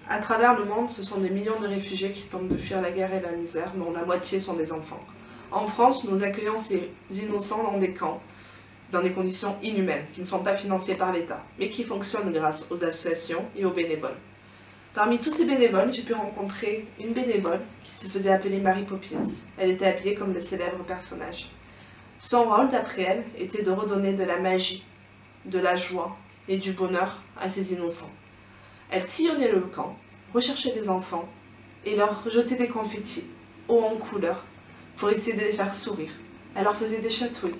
À travers le monde, ce sont des millions de réfugiés qui tentent de fuir la guerre et la misère, dont la moitié sont des enfants. En France, nous accueillons ces innocents dans des camps, dans des conditions inhumaines, qui ne sont pas financées par l'État, mais qui fonctionnent grâce aux associations et aux bénévoles. Parmi tous ces bénévoles, j'ai pu rencontrer une bénévole qui se faisait appeler Mary Poppins. Elle était appelée comme le célèbre personnage. Son rôle, d'après elle, était de redonner de la magie, de la joie et du bonheur à ces innocents. Elle sillonnait le camp, recherchait des enfants et leur jetait des confettis, hauts en couleur, pour essayer de les faire sourire. Elle leur faisait des chatouilles.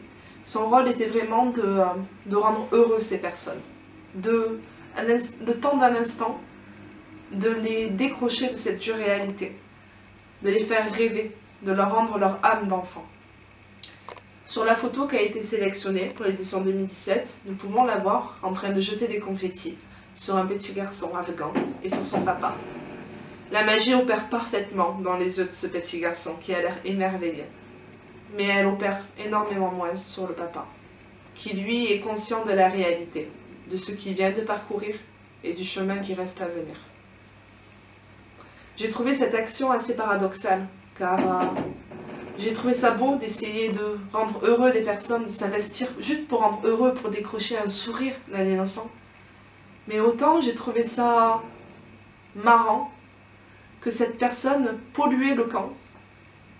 Son rôle était vraiment de rendre heureux ces personnes, le temps d'un instant, de les décrocher de cette dure réalité, de les faire rêver, de leur rendre leur âme d'enfant. Sur la photo qui a été sélectionnée pour l'édition 2017, nous pouvons la voir en train de jeter des confettis sur un petit garçon afghan et sur son papa. La magie opère parfaitement dans les yeux de ce petit garçon qui a l'air émerveillé. Mais elle opère énormément moins sur le papa, qui lui est conscient de la réalité, de ce qu'il vient de parcourir et du chemin qui reste à venir. J'ai trouvé cette action assez paradoxale, car j'ai trouvé ça beau d'essayer de rendre heureux des personnes, de s'investir juste pour rendre heureux, pour décrocher un sourire d'un innocent. Mais autant j'ai trouvé ça marrant que cette personne polluait le camp,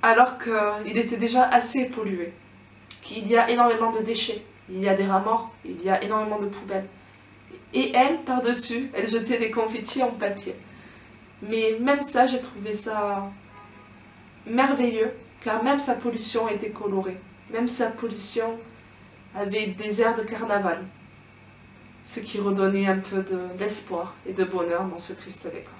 alors qu'il était déjà assez pollué, qu'il y a énormément de déchets, il y a des rats morts, il y a énormément de poubelles. Et elle, par-dessus, elle jetait des confettis en papier. Mais même ça, j'ai trouvé ça merveilleux, car même sa pollution était colorée. Même sa pollution avait des airs de carnaval, ce qui redonnait un peu d'espoir et de bonheur dans ce triste décor.